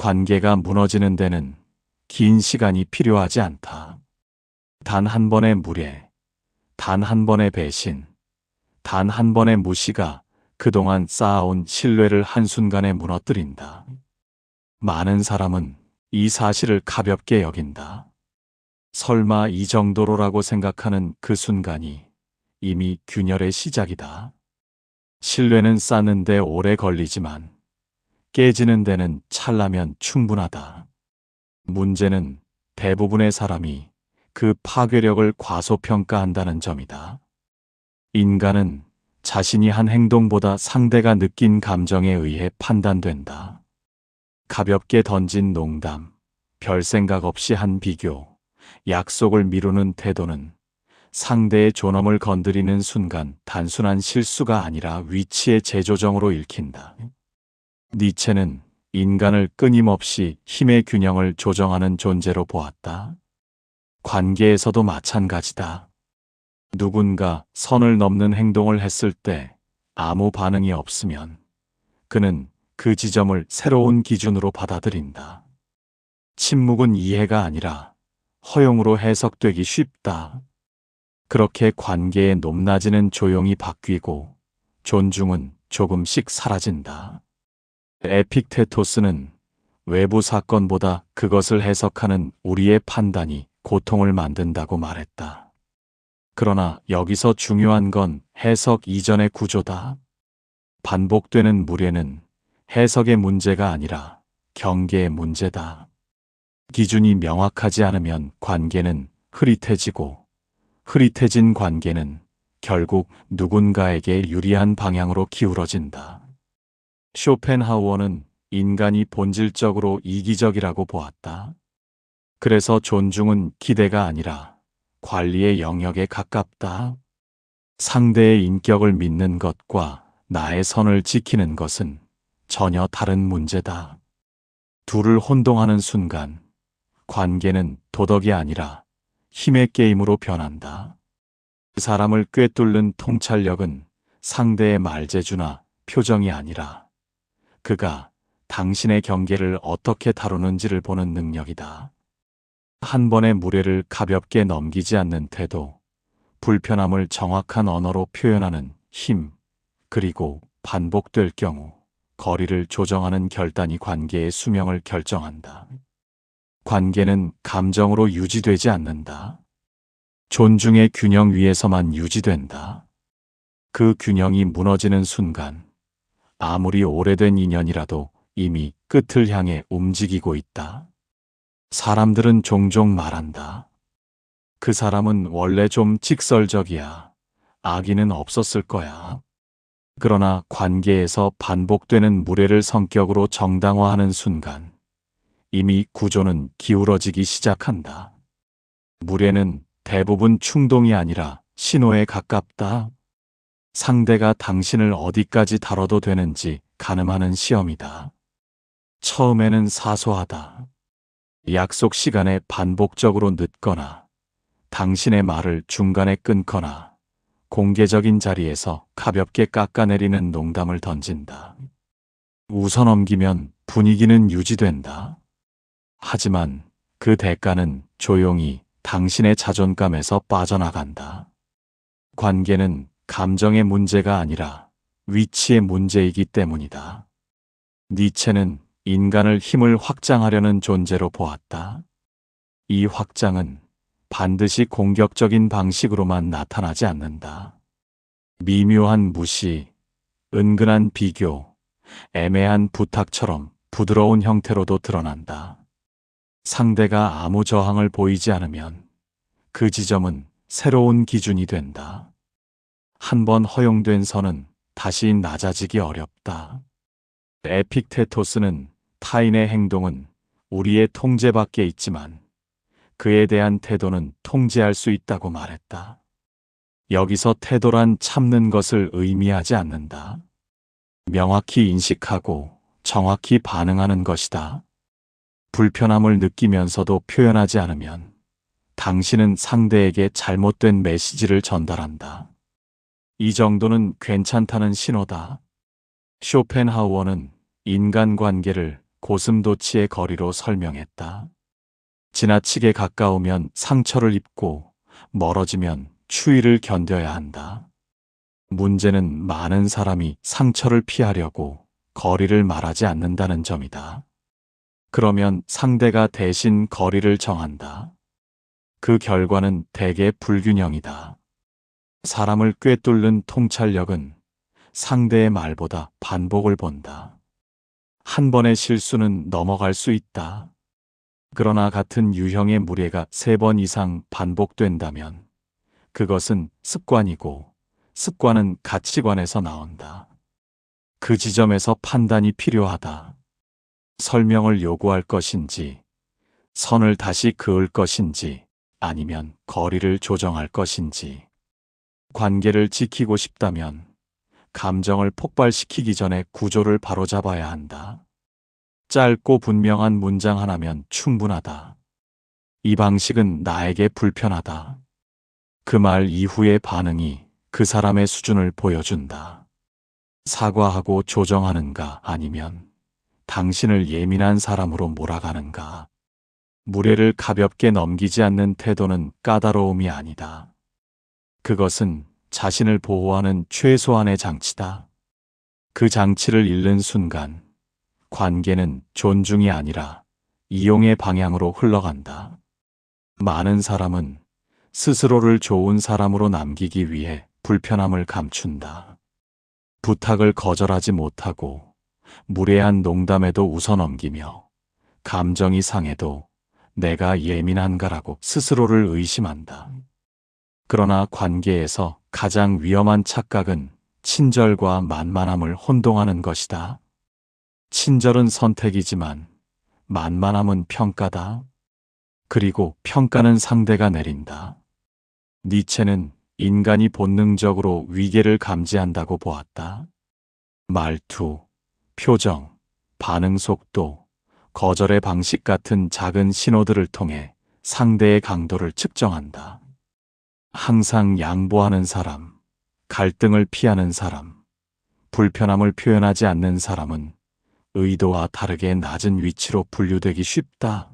관계가 무너지는 데는 긴 시간이 필요하지 않다. 단 한 번의 무례, 단 한 번의 배신, 단 한 번의 무시가 그동안 쌓아온 신뢰를 한순간에 무너뜨린다. 많은 사람은 이 사실을 가볍게 여긴다. 설마 이 정도로라고 생각하는 그 순간이 이미 균열의 시작이다. 신뢰는 쌓는데 오래 걸리지만 깨지는 데는 찰나면 충분하다. 문제는 대부분의 사람이 그 파괴력을 과소평가한다는 점이다. 인간은 자신이 한 행동보다 상대가 느낀 감정에 의해 판단된다. 가볍게 던진 농담, 별 생각 없이 한 비교, 약속을 미루는 태도는 상대의 존엄을 건드리는 순간 단순한 실수가 아니라 위치의 재조정으로 읽힌다. 니체는 인간을 끊임없이 힘의 균형을 조정하는 존재로 보았다. 관계에서도 마찬가지다. 누군가 선을 넘는 행동을 했을 때 아무 반응이 없으면 그는 그 지점을 새로운 기준으로 받아들인다. 침묵은 이해가 아니라 허용으로 해석되기 쉽다. 그렇게 관계의 높낮이는 조용히 바뀌고 존중은 조금씩 사라진다. 에픽테토스는 외부 사건보다 그것을 해석하는 우리의 판단이 고통을 만든다고 말했다. 그러나 여기서 중요한 건 해석 이전의 구조다. 반복되는 무례는 해석의 문제가 아니라 경계의 문제다. 기준이 명확하지 않으면 관계는 흐릿해지고 흐릿해진 관계는 결국 누군가에게 유리한 방향으로 기울어진다. 쇼펜하우어는 인간이 본질적으로 이기적이라고 보았다. 그래서 존중은 기대가 아니라 관리의 영역에 가깝다. 상대의 인격을 믿는 것과 나의 선을 지키는 것은 전혀 다른 문제다. 둘을 혼동하는 순간 관계는 도덕이 아니라 힘의 게임으로 변한다. 사람을 꿰뚫는 통찰력은 상대의 말재주나 표정이 아니라 그가 당신의 경계를 어떻게 다루는지를 보는 능력이다. 한 번의 무례를 가볍게 넘기지 않는 태도, 불편함을 정확한 언어로 표현하는 힘, 그리고 반복될 경우 거리를 조정하는 결단이 관계의 수명을 결정한다. 관계는 감정으로 유지되지 않는다. 존중의 균형 위에서만 유지된다. 그 균형이 무너지는 순간 아무리 오래된 인연이라도 이미 끝을 향해 움직이고 있다. 사람들은 종종 말한다. 그 사람은 원래 좀 직설적이야. 악의는 없었을 거야. 그러나 관계에서 반복되는 무례를 성격으로 정당화하는 순간 이미 구조는 기울어지기 시작한다. 무례는 대부분 충동이 아니라 신호에 가깝다. 상대가 당신을 어디까지 다뤄도 되는지 가늠하는 시험이다. 처음에는 사소하다. 약속 시간에 반복적으로 늦거나 당신의 말을 중간에 끊거나 공개적인 자리에서 가볍게 깎아내리는 농담을 던진다. 웃어넘기면 분위기는 유지된다. 하지만 그 대가는 조용히 당신의 자존감에서 빠져나간다. 관계는 감정의 문제가 아니라 위치의 문제이기 때문이다. 니체는 인간을 힘을 확장하려는 존재로 보았다. 이 확장은 반드시 공격적인 방식으로만 나타나지 않는다. 미묘한 무시, 은근한 비교, 애매한 부탁처럼 부드러운 형태로도 드러난다. 상대가 아무 저항을 보이지 않으면 그 지점은 새로운 기준이 된다. 한 번 허용된 선은 다시 낮아지기 어렵다. 에픽테토스는 타인의 행동은 우리의 통제 밖에 있지만 그에 대한 태도는 통제할 수 있다고 말했다. 여기서 태도란 참는 것을 의미하지 않는다. 명확히 인식하고 정확히 반응하는 것이다. 불편함을 느끼면서도 표현하지 않으면 당신은 상대에게 잘못된 메시지를 전달한다. 이 정도는 괜찮다는 신호다. 쇼펜하우어는 인간관계를 고슴도치의 거리로 설명했다. 지나치게 가까우면 상처를 입고 멀어지면 추위를 견뎌야 한다. 문제는 많은 사람이 상처를 피하려고 거리를 말하지 않는다는 점이다. 그러면 상대가 대신 거리를 정한다. 그 결과는 대개 불균형이다. 사람을 꿰뚫는 통찰력은 상대의 말보다 반복을 본다. 한 번의 실수는 넘어갈 수 있다. 그러나 같은 유형의 무례가 3번 이상 반복된다면 그것은 습관이고 습관은 가치관에서 나온다. 그 지점에서 판단이 필요하다. 설명을 요구할 것인지, 선을 다시 그을 것인지, 아니면 거리를 조정할 것인지. 관계를 지키고 싶다면 감정을 폭발시키기 전에 구조를 바로잡아야 한다. 짧고 분명한 문장 하나면 충분하다. 이 방식은 나에게 불편하다. 그 말 이후의 반응이 그 사람의 수준을 보여준다. 사과하고 조정하는가 아니면 당신을 예민한 사람으로 몰아가는가. 무례를 가볍게 넘기지 않는 태도는 까다로움이 아니다. 그것은 자신을 보호하는 최소한의 장치다. 그 장치를 잃는 순간 관계는 존중이 아니라 이용의 방향으로 흘러간다. 많은 사람은 스스로를 좋은 사람으로 남기기 위해 불편함을 감춘다. 부탁을 거절하지 못하고 무례한 농담에도 웃어넘기며 감정이 상해도 내가 예민한가라고 스스로를 의심한다. 그러나 관계에서 가장 위험한 착각은 친절과 만만함을 혼동하는 것이다. 친절은 선택이지만 만만함은 평가다. 그리고 평가는 상대가 내린다. 니체는 인간이 본능적으로 위계를 감지한다고 보았다. 말투, 표정, 반응 속도, 거절의 방식 같은 작은 신호들을 통해 상대의 강도를 측정한다. 항상 양보하는 사람, 갈등을 피하는 사람, 불편함을 표현하지 않는 사람은 의도와 다르게 낮은 위치로 분류되기 쉽다.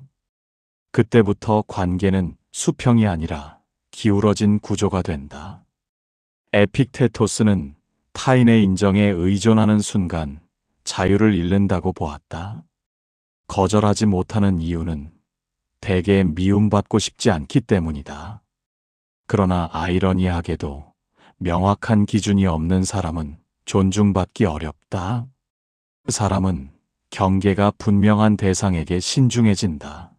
그때부터 관계는 수평이 아니라 기울어진 구조가 된다. 에픽테토스는 타인의 인정에 의존하는 순간 자유를 잃는다고 보았다. 거절하지 못하는 이유는 대개 미움받고 싶지 않기 때문이다. 그러나 아이러니하게도 명확한 기준이 없는 사람은 존중받기 어렵다. 사람은 경계가 분명한 대상에게 신중해진다.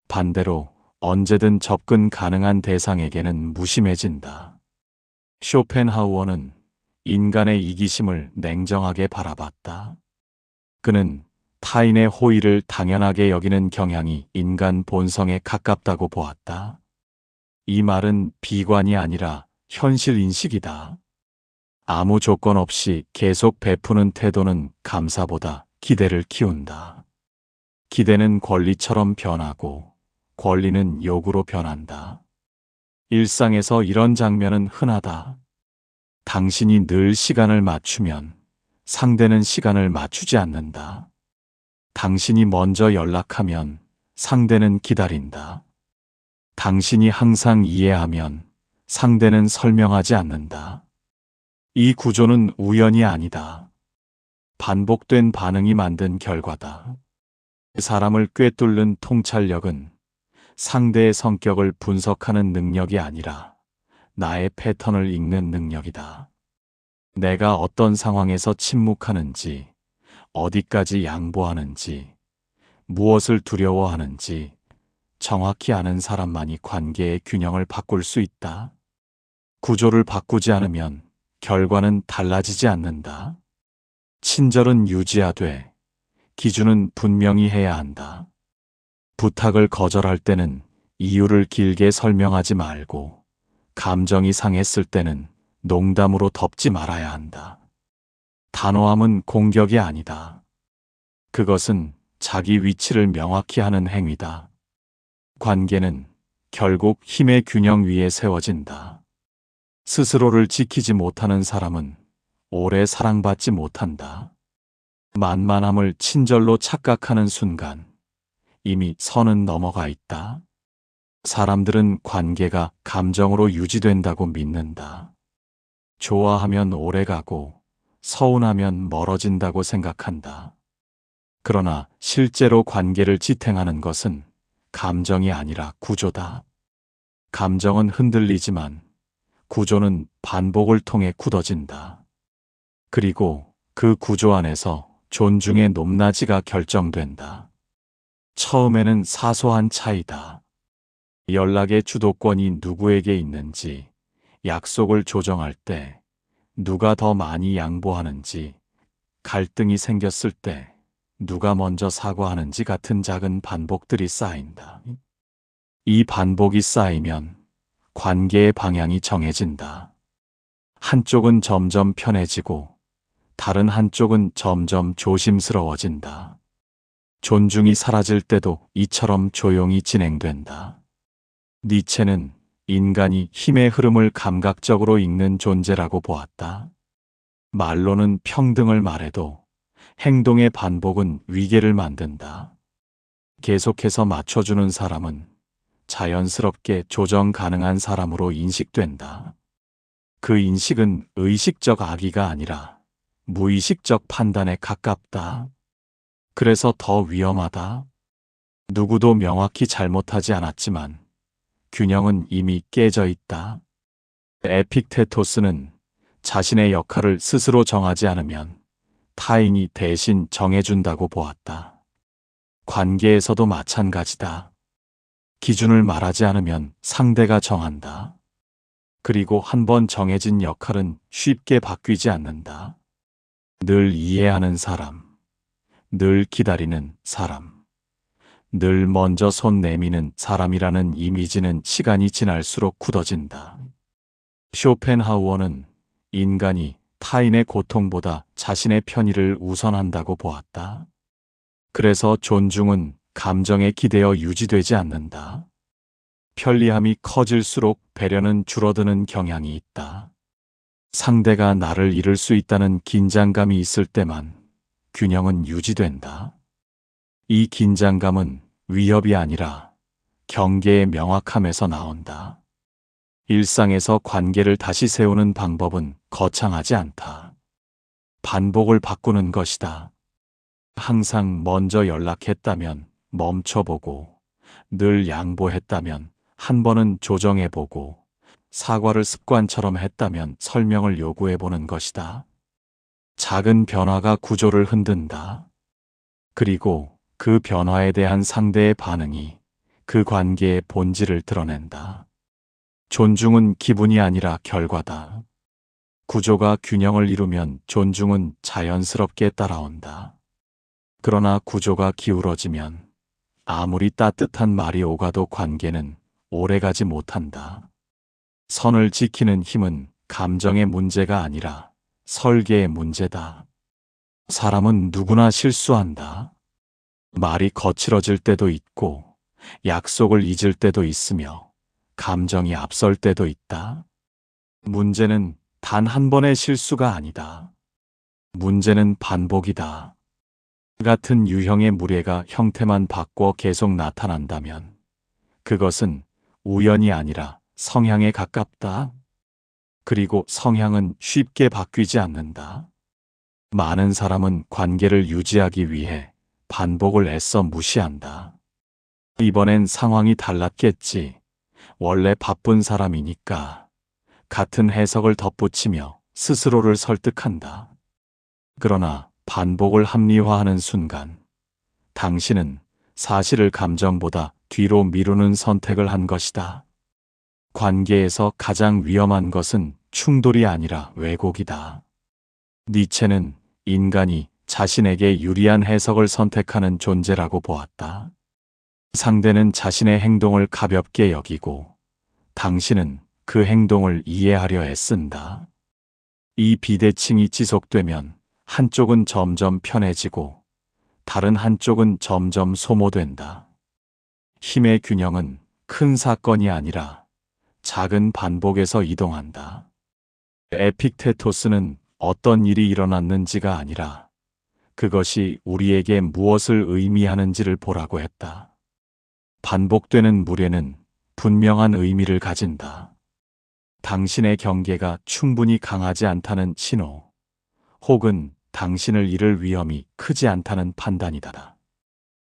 반대로 언제든 접근 가능한 대상에게는 무심해진다. 쇼펜하우어는 인간의 이기심을 냉정하게 바라봤다. 그는 타인의 호의를 당연하게 여기는 경향이 인간 본성에 가깝다고 보았다. 이 말은 비관이 아니라 현실 인식이다. 아무 조건 없이 계속 베푸는 태도는 감사보다 기대를 키운다. 기대는 권리처럼 변하고 권리는 요구로 변한다. 일상에서 이런 장면은 흔하다. 당신이 늘 시간을 맞추면 상대는 시간을 맞추지 않는다. 당신이 먼저 연락하면 상대는 기다린다. 당신이 항상 이해하면 상대는 설명하지 않는다. 이 구조는 우연이 아니다. 반복된 반응이 만든 결과다. 사람을 꿰뚫는 통찰력은 상대의 성격을 분석하는 능력이 아니라 나의 패턴을 읽는 능력이다. 내가 어떤 상황에서 침묵하는지, 어디까지 양보하는지, 무엇을 두려워하는지 정확히 아는 사람만이 관계의 균형을 바꿀 수 있다. 구조를 바꾸지 않으면 결과는 달라지지 않는다. 친절은 유지하되 기준은 분명히 해야 한다. 부탁을 거절할 때는 이유를 길게 설명하지 말고 감정이 상했을 때는 농담으로 덮지 말아야 한다. 단호함은 공격이 아니다. 그것은 자기 위치를 명확히 하는 행위다. 관계는 결국 힘의 균형 위에 세워진다. 스스로를 지키지 못하는 사람은 오래 사랑받지 못한다. 만만함을 친절로 착각하는 순간 이미 선은 넘어가 있다. 사람들은 관계가 감정으로 유지된다고 믿는다. 좋아하면 오래가고 서운하면 멀어진다고 생각한다. 그러나 실제로 관계를 지탱하는 것은 감정이 아니라 구조다. 감정은 흔들리지만 구조는 반복을 통해 굳어진다. 그리고 그 구조 안에서 존중의 높낮이가 결정된다. 처음에는 사소한 차이다. 연락의 주도권이 누구에게 있는지, 약속을 조정할 때 누가 더 많이 양보하는지, 갈등이 생겼을 때 누가 먼저 사과하는지 같은 작은 반복들이 쌓인다. 이 반복이 쌓이면 관계의 방향이 정해진다. 한쪽은 점점 편해지고 다른 한쪽은 점점 조심스러워진다. 존중이 사라질 때도 이처럼 조용히 진행된다. 니체는 인간이 힘의 흐름을 감각적으로 읽는 존재라고 보았다. 말로는 평등을 말해도 행동의 반복은 위계를 만든다. 계속해서 맞춰주는 사람은 자연스럽게 조정 가능한 사람으로 인식된다. 그 인식은 의식적 악의가 아니라 무의식적 판단에 가깝다. 그래서 더 위험하다. 누구도 명확히 잘못하지 않았지만 균형은 이미 깨져 있다. 에픽테토스는 자신의 역할을 스스로 정하지 않으면 타인이 대신 정해준다고 보았다. 관계에서도 마찬가지다. 기준을 말하지 않으면 상대가 정한다. 그리고 한번 정해진 역할은 쉽게 바뀌지 않는다. 늘 이해하는 사람, 늘 기다리는 사람, 늘 먼저 손 내미는 사람이라는 이미지는 시간이 지날수록 굳어진다. 쇼펜하우어는 인간이 타인의 고통보다 자신의 편의를 우선한다고 보았다. 그래서 존중은 감정에 기대어 유지되지 않는다. 편리함이 커질수록 배려는 줄어드는 경향이 있다. 상대가 나를 잃을 수 있다는 긴장감이 있을 때만 균형은 유지된다. 이 긴장감은 위협이 아니라 경계의 명확함에서 나온다. 일상에서 관계를 다시 세우는 방법은 거창하지 않다. 반복을 바꾸는 것이다. 항상 먼저 연락했다면 멈춰보고, 늘 양보했다면 한 번은 조정해보고, 사과를 습관처럼 했다면 설명을 요구해보는 것이다. 작은 변화가 구조를 흔든다. 그리고 그 변화에 대한 상대의 반응이 그 관계의 본질을 드러낸다. 존중은 기분이 아니라 결과다. 구조가 균형을 이루면 존중은 자연스럽게 따라온다. 그러나 구조가 기울어지면 아무리 따뜻한 말이 오가도 관계는 오래가지 못한다. 선을 지키는 힘은 감정의 문제가 아니라 설계의 문제다. 사람은 누구나 실수한다. 말이 거칠어질 때도 있고, 약속을 잊을 때도 있으며, 감정이 앞설 때도 있다. 문제는 단 한 번의 실수가 아니다. 문제는 반복이다. 같은 유형의 무례가 형태만 바꿔 계속 나타난다면 그것은 우연이 아니라 성향에 가깝다. 그리고 성향은 쉽게 바뀌지 않는다. 많은 사람은 관계를 유지하기 위해 반복을 애써 무시한다. 이번엔 상황이 달랐겠지. 원래 바쁜 사람이니까. 같은 해석을 덧붙이며 스스로를 설득한다. 그러나 반복을 합리화하는 순간 당신은 사실을 감정보다 뒤로 미루는 선택을 한 것이다. 관계에서 가장 위험한 것은 충돌이 아니라 왜곡이다. 니체는 인간이 자신에게 유리한 해석을 선택하는 존재라고 보았다. 상대는 자신의 행동을 가볍게 여기고 당신은 그 행동을 이해하려 애쓴다. 이 비대칭이 지속되면 한쪽은 점점 편해지고 다른 한쪽은 점점 소모된다. 힘의 균형은 큰 사건이 아니라 작은 반복에서 이동한다. 에픽테토스는 어떤 일이 일어났는지가 아니라 그것이 우리에게 무엇을 의미하는지를 보라고 했다. 반복되는 무례는 분명한 의미를 가진다. 당신의 경계가 충분히 강하지 않다는 신호, 혹은 당신을 잃을 위험이 크지 않다는 판단이다.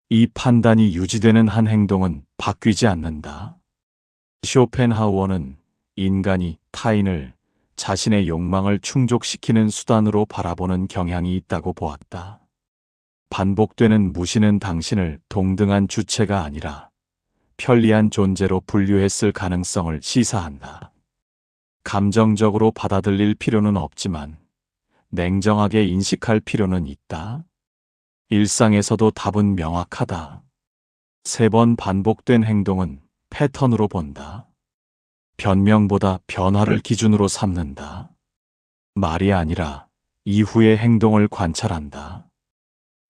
이 판단이 유지되는 한 행동은 바뀌지 않는다. 쇼펜하우어는 인간이 타인을 자신의 욕망을 충족시키는 수단으로 바라보는 경향이 있다고 보았다. 반복되는 무시는 당신을 동등한 주체가 아니라 편리한 존재로 분류했을 가능성을 시사한다. 감정적으로 받아들일 필요는 없지만 냉정하게 인식할 필요는 있다. 일상에서도 답은 명확하다. 3번 반복된 행동은 패턴으로 본다. 변명보다 변화를 기준으로 삼는다. 말이 아니라 이후의 행동을 관찰한다.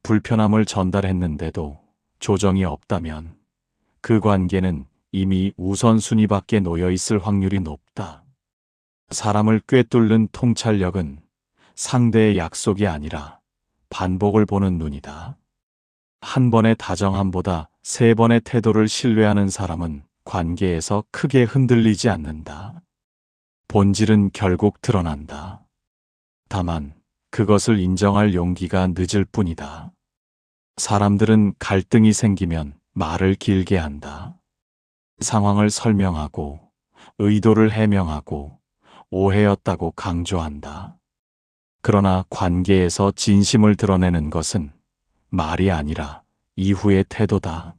불편함을 전달했는데도 조정이 없다면 그 관계는 이미 우선순위 밖에 놓여 있을 확률이 높다. 사람을 꿰뚫는 통찰력은 상대의 약속이 아니라 반복을 보는 눈이다. 한 번의 다정함보다 3번의 태도를 신뢰하는 사람은 관계에서 크게 흔들리지 않는다. 본질은 결국 드러난다. 다만 그것을 인정할 용기가 늦을 뿐이다. 사람들은 갈등이 생기면 말을 길게 한다. 상황을 설명하고 의도를 해명하고 오해였다고 강조한다. 그러나 관계에서 진심을 드러내는 것은 말이 아니라 이후의 태도다.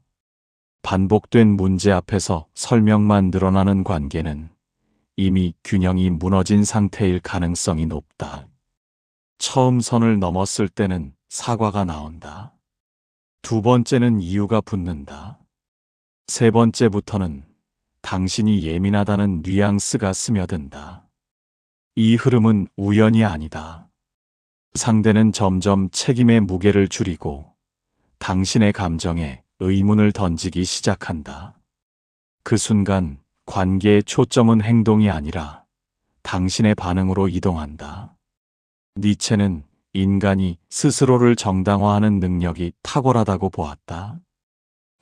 반복된 문제 앞에서 설명만 늘어나는 관계는 이미 균형이 무너진 상태일 가능성이 높다. 처음 선을 넘었을 때는 사과가 나온다. 2번째는 이유가 붙는다. 3번째부터는 당신이 예민하다는 뉘앙스가 스며든다. 이 흐름은 우연이 아니다. 상대는 점점 책임의 무게를 줄이고 당신의 감정에 의문을 던지기 시작한다. 그 순간 관계의 초점은 행동이 아니라 당신의 반응으로 이동한다. 니체는 인간이 스스로를 정당화하는 능력이 탁월하다고 보았다.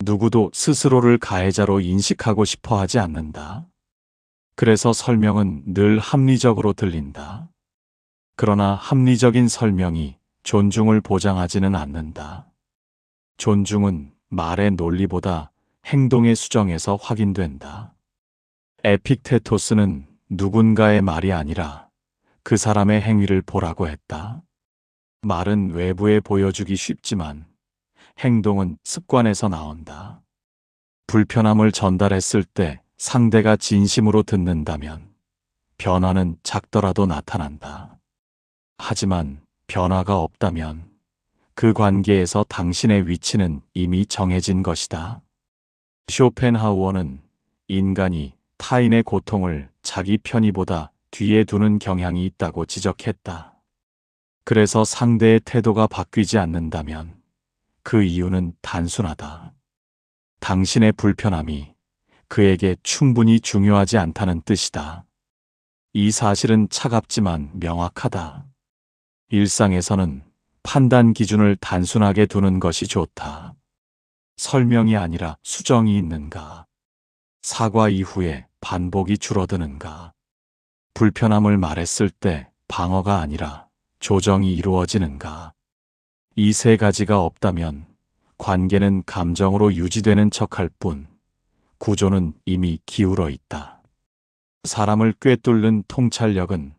누구도 스스로를 가해자로 인식하고 싶어 하지 않는다. 그래서 설명은 늘 합리적으로 들린다. 그러나 합리적인 설명이 존중을 보장하지는 않는다. 존중은 말의 논리보다 행동의 수정에서 확인된다. 에픽테토스는 누군가의 말이 아니라 그 사람의 행위를 보라고 했다. 말은 외부에 보여주기 쉽지만 행동은 습관에서 나온다. 불편함을 전달했을 때 상대가 진심으로 듣는다면 변화는 작더라도 나타난다. 하지만 변화가 없다면 그 관계에서 당신의 위치는 이미 정해진 것이다. 쇼펜하우어는 인간이 타인의 고통을 자기 편의보다 뒤에 두는 경향이 있다고 지적했다. 그래서 상대의 태도가 바뀌지 않는다면 그 이유는 단순하다. 당신의 불편함이 그에게 충분히 중요하지 않다는 뜻이다. 이 사실은 차갑지만 명확하다. 일상에서는 판단 기준을 단순하게 두는 것이 좋다. 설명이 아니라 수정이 있는가? 사과 이후에 반복이 줄어드는가? 불편함을 말했을 때 방어가 아니라 조정이 이루어지는가? 이 3가지가 없다면 관계는 감정으로 유지되는 척할 뿐 구조는 이미 기울어 있다. 사람을 꿰뚫는 통찰력은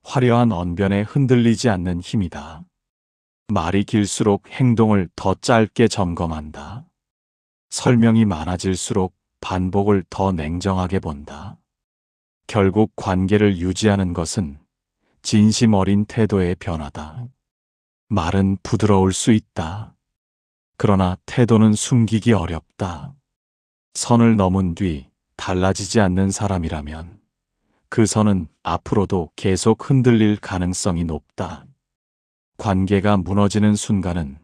화려한 언변에 흔들리지 않는 힘이다. 말이 길수록 행동을 더 짧게 점검한다. 설명이 많아질수록 반복을 더 냉정하게 본다. 결국 관계를 유지하는 것은 진심 어린 태도의 변화다. 말은 부드러울 수 있다. 그러나 태도는 숨기기 어렵다. 선을 넘은 뒤 달라지지 않는 사람이라면 그 선은 앞으로도 계속 흔들릴 가능성이 높다. 관계가 무너지는 순간은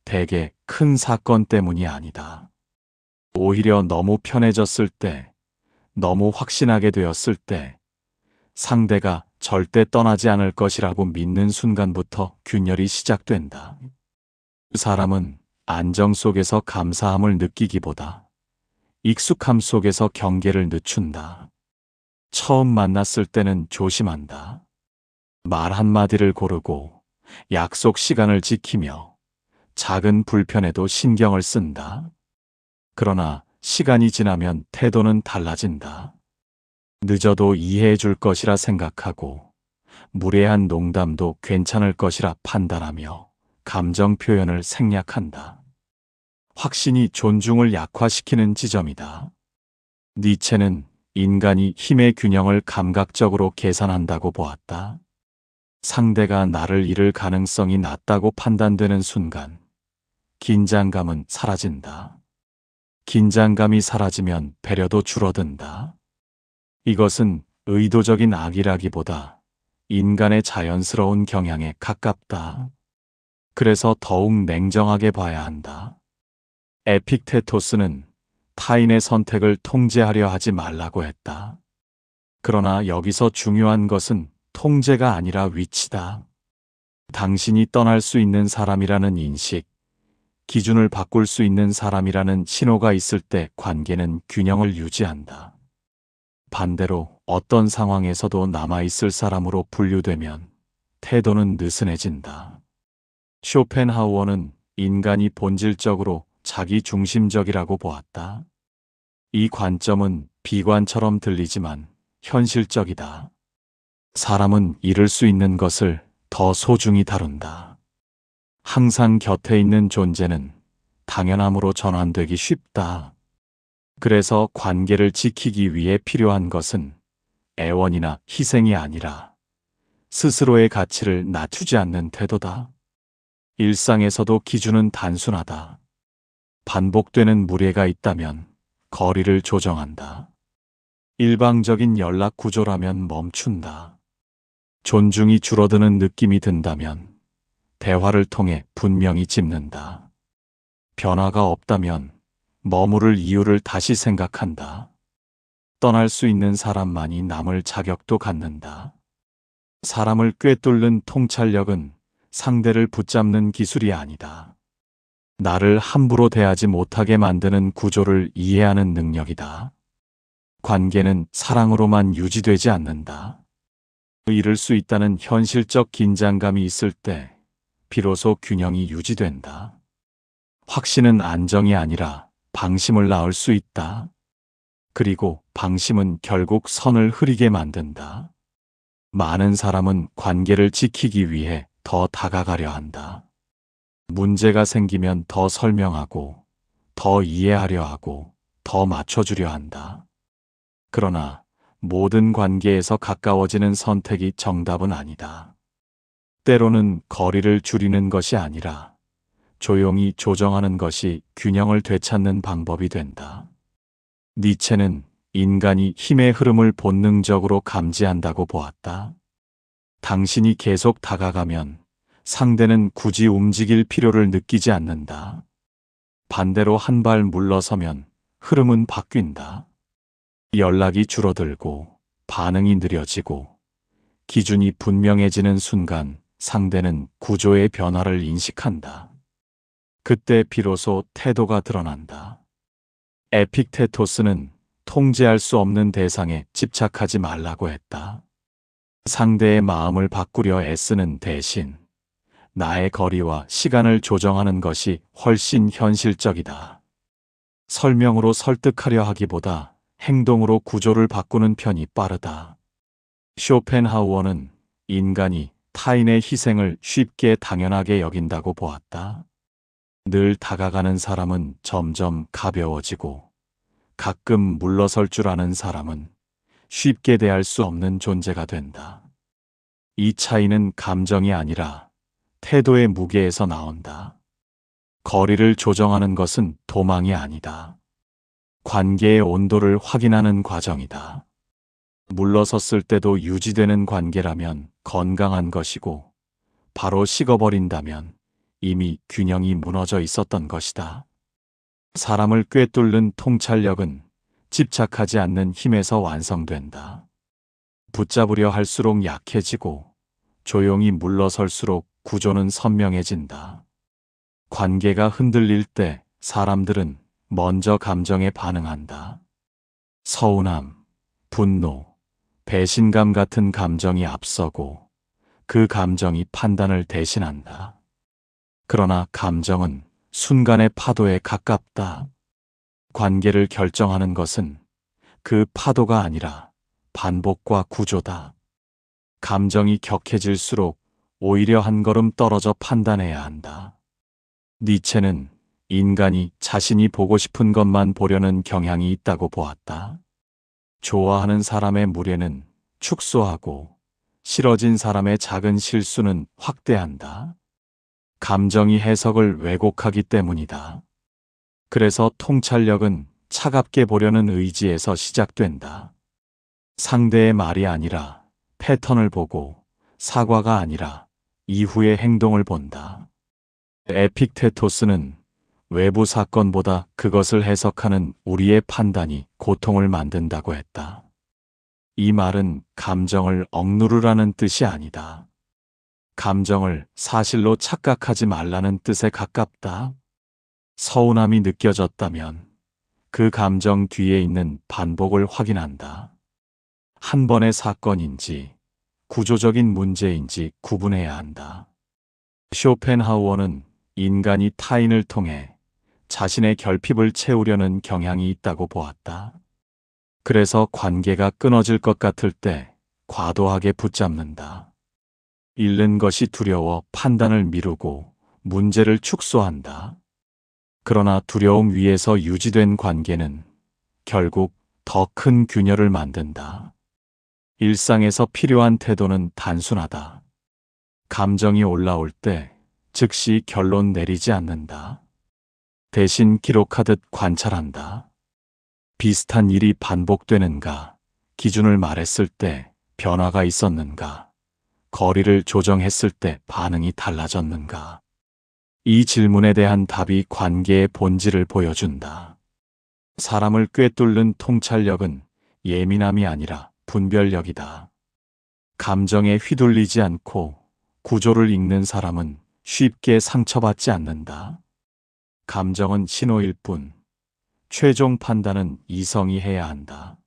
대개 큰 사건 때문이 아니다. 오히려 너무 편해졌을 때, 너무 확신하게 되었을 때, 상대가 절대 떠나지 않을 것이라고 믿는 순간부터 균열이 시작된다. 사람은 안정 속에서 감사함을 느끼기보다 익숙함 속에서 경계를 늦춘다. 처음 만났을 때는 조심한다. 말 한마디를 고르고 약속 시간을 지키며 작은 불편에도 신경을 쓴다. 그러나 시간이 지나면 태도는 달라진다. 늦어도 이해해 줄 것이라 생각하고 무례한 농담도 괜찮을 것이라 판단하며 감정 표현을 생략한다. 확신이 존중을 약화시키는 지점이다. 니체는 인간이 힘의 균형을 감각적으로 계산한다고 보았다. 상대가 나를 잃을 가능성이 낮다고 판단되는 순간 긴장감은 사라진다. 긴장감이 사라지면 배려도 줄어든다. 이것은 의도적인 악이라기보다 인간의 자연스러운 경향에 가깝다. 그래서 더욱 냉정하게 봐야 한다. 에픽테토스는 타인의 선택을 통제하려 하지 말라고 했다. 그러나 여기서 중요한 것은 통제가 아니라 위치다. 당신이 떠날 수 있는 사람이라는 인식, 기준을 바꿀 수 있는 사람이라는 신호가 있을 때 관계는 균형을 유지한다. 반대로 어떤 상황에서도 남아있을 사람으로 분류되면 태도는 느슨해진다. 쇼펜하우어는 인간이 본질적으로 자기 중심적이라고 보았다. 이 관점은 비관처럼 들리지만 현실적이다. 사람은 잃을 수 있는 것을 더 소중히 다룬다. 항상 곁에 있는 존재는 당연함으로 전환되기 쉽다. 그래서 관계를 지키기 위해 필요한 것은 애원이나 희생이 아니라 스스로의 가치를 낮추지 않는 태도다. 일상에서도 기준은 단순하다. 반복되는 무례가 있다면 거리를 조정한다. 일방적인 연락 구조라면 멈춘다. 존중이 줄어드는 느낌이 든다면 대화를 통해 분명히 짚는다. 변화가 없다면 머무를 이유를 다시 생각한다. 떠날 수 있는 사람만이 남을 자격도 갖는다. 사람을 꿰뚫는 통찰력은 상대를 붙잡는 기술이 아니다. 나를 함부로 대하지 못하게 만드는 구조를 이해하는 능력이다. 관계는 사랑으로만 유지되지 않는다. 잃을 수 있다는 현실적 긴장감이 있을 때 비로소 균형이 유지된다. 확신은 안정이 아니라 방심을 낳을 수 있다. 그리고 방심은 결국 선을 흐리게 만든다. 많은 사람은 관계를 지키기 위해 더 다가가려 한다. 문제가 생기면 더 설명하고, 더 이해하려 하고, 더 맞춰주려 한다. 그러나 모든 관계에서 가까워지는 선택이 정답은 아니다. 때로는 거리를 줄이는 것이 아니라 조용히 조정하는 것이 균형을 되찾는 방법이 된다. 니체는 인간이 힘의 흐름을 본능적으로 감지한다고 보았다. 당신이 계속 다가가면 상대는 굳이 움직일 필요를 느끼지 않는다. 반대로 한 발 물러서면 흐름은 바뀐다. 연락이 줄어들고 반응이 느려지고 기준이 분명해지는 순간 상대는 구조의 변화를 인식한다. 그때 비로소 태도가 드러난다. 에픽테토스는 통제할 수 없는 대상에 집착하지 말라고 했다. 상대의 마음을 바꾸려 애쓰는 대신 나의 거리와 시간을 조정하는 것이 훨씬 현실적이다. 설명으로 설득하려 하기보다 행동으로 구조를 바꾸는 편이 빠르다. 쇼펜하우어는 인간이 타인의 희생을 쉽게 당연하게 여긴다고 보았다. 늘 다가가는 사람은 점점 가벼워지고 가끔 물러설 줄 아는 사람은 쉽게 대할 수 없는 존재가 된다. 이 차이는 감정이 아니라 태도의 무게에서 나온다. 거리를 조정하는 것은 도망이 아니다. 관계의 온도를 확인하는 과정이다. 물러섰을 때도 유지되는 관계라면 건강한 것이고 바로 식어버린다면 이미 균형이 무너져 있었던 것이다. 사람을 꿰뚫는 통찰력은 집착하지 않는 힘에서 완성된다. 붙잡으려 할수록 약해지고 조용히 물러설수록 구조는 선명해진다. 관계가 흔들릴 때 사람들은 먼저 감정에 반응한다. 서운함, 분노, 배신감 같은 감정이 앞서고 그 감정이 판단을 대신한다. 그러나 감정은 순간의 파도에 가깝다. 관계를 결정하는 것은 그 파도가 아니라 반복과 구조다. 감정이 격해질수록 오히려 한 걸음 떨어져 판단해야 한다. 니체는 인간이 자신이 보고 싶은 것만 보려는 경향이 있다고 보았다. 좋아하는 사람의 무례는 축소하고 싫어진 사람의 작은 실수는 확대한다. 감정이 해석을 왜곡하기 때문이다. 그래서 통찰력은 차갑게 보려는 의지에서 시작된다. 상대의 말이 아니라 패턴을 보고 사과가 아니라 이후의 행동을 본다. 에픽테토스는 외부 사건보다 그것을 해석하는 우리의 판단이 고통을 만든다고 했다. 이 말은 감정을 억누르라는 뜻이 아니다. 감정을 사실로 착각하지 말라는 뜻에 가깝다. 서운함이 느껴졌다면 그 감정 뒤에 있는 반복을 확인한다. 한 번의 사건인지 구조적인 문제인지 구분해야 한다. 쇼펜하우어는 인간이 타인을 통해 자신의 결핍을 채우려는 경향이 있다고 보았다. 그래서 관계가 끊어질 것 같을 때 과도하게 붙잡는다. 잃는 것이 두려워 판단을 미루고 문제를 축소한다. 그러나 두려움 위에서 유지된 관계는 결국 더 큰 균열을 만든다. 일상에서 필요한 태도는 단순하다. 감정이 올라올 때 즉시 결론 내리지 않는다. 대신 기록하듯 관찰한다. 비슷한 일이 반복되는가, 기준을 말했을 때 변화가 있었는가, 거리를 조정했을 때 반응이 달라졌는가. 이 질문에 대한 답이 관계의 본질을 보여준다. 사람을 꿰뚫는 통찰력은 예민함이 아니라 분별력이다. 감정에 휘둘리지 않고 구조를 읽는 사람은 쉽게 상처받지 않는다. 감정은 신호일 뿐, 최종 판단은 이성이 해야 한다.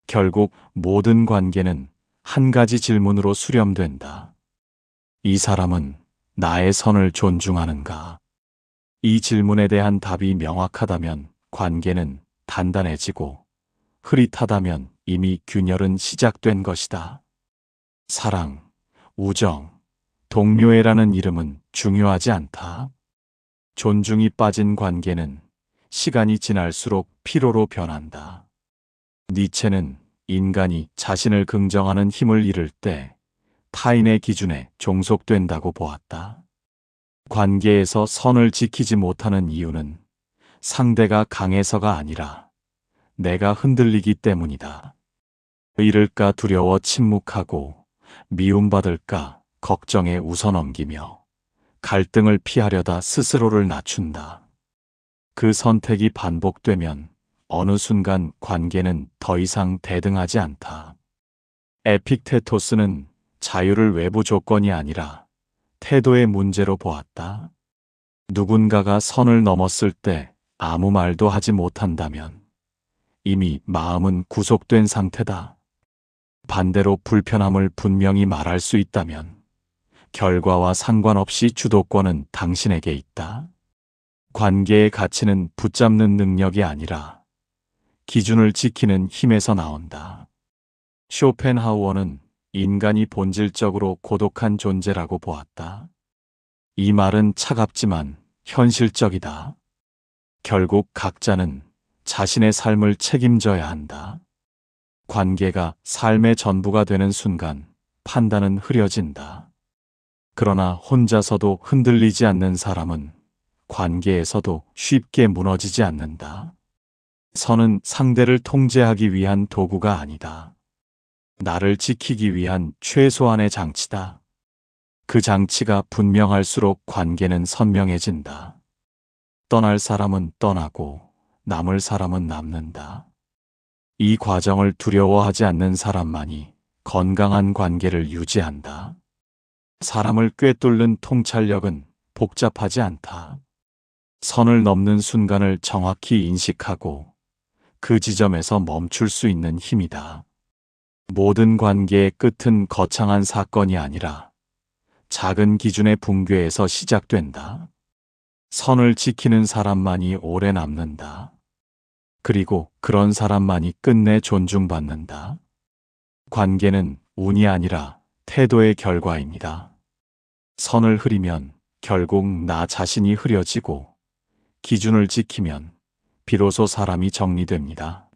결국 모든 관계는 한 가지 질문으로 수렴된다. 이 사람은 나의 선을 존중하는가? 이 질문에 대한 답이 명확하다면 관계는 단단해지고, 흐릿하다면 이미 균열은 시작된 것이다. 사랑, 우정, 동료애라는 이름은 중요하지 않다. 존중이 빠진 관계는 시간이 지날수록 피로로 변한다. 니체는 인간이 자신을 긍정하는 힘을 잃을 때 타인의 기준에 종속된다고 보았다. 관계에서 선을 지키지 못하는 이유는 상대가 강해서가 아니라 내가 흔들리기 때문이다. 잃을까 두려워 침묵하고 미움받을까 걱정에 웃어넘기며 갈등을 피하려다 스스로를 낮춘다. 그 선택이 반복되면 어느 순간 관계는 더 이상 대등하지 않다. 에픽테토스는 자유를 외부 조건이 아니라 태도의 문제로 보았다. 누군가가 선을 넘었을 때 아무 말도 하지 못한다면 이미 마음은 구속된 상태다. 반대로 불편함을 분명히 말할 수 있다면 결과와 상관없이 주도권은 당신에게 있다. 관계의 가치는 붙잡는 능력이 아니라 기준을 지키는 힘에서 나온다. 쇼펜하우어는 인간이 본질적으로 고독한 존재라고 보았다. 이 말은 차갑지만 현실적이다. 결국 각자는 자신의 삶을 책임져야 한다. 관계가 삶의 전부가 되는 순간 판단은 흐려진다. 그러나 혼자서도 흔들리지 않는 사람은 관계에서도 쉽게 무너지지 않는다. 선은 상대를 통제하기 위한 도구가 아니다. 나를 지키기 위한 최소한의 장치다. 그 장치가 분명할수록 관계는 선명해진다. 떠날 사람은 떠나고 남을 사람은 남는다. 이 과정을 두려워하지 않는 사람만이 건강한 관계를 유지한다. 사람을 꿰뚫는 통찰력은 복잡하지 않다. 선을 넘는 순간을 정확히 인식하고 그 지점에서 멈출 수 있는 힘이다. 모든 관계의 끝은 거창한 사건이 아니라 작은 기준의 붕괴에서 시작된다. 선을 지키는 사람만이 오래 남는다. 그리고 그런 사람만이 끝내 존중받는다. 관계는 운이 아니라 태도의 결과입니다. 선을 흐리면 결국 나 자신이 흐려지고 기준을 지키면 비로소 사람이 정리됩니다.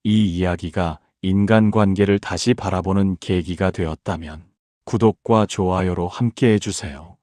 이 이야기가 인간관계를 다시 바라보는 계기가 되었다면 구독과 좋아요로 함께 해주세요.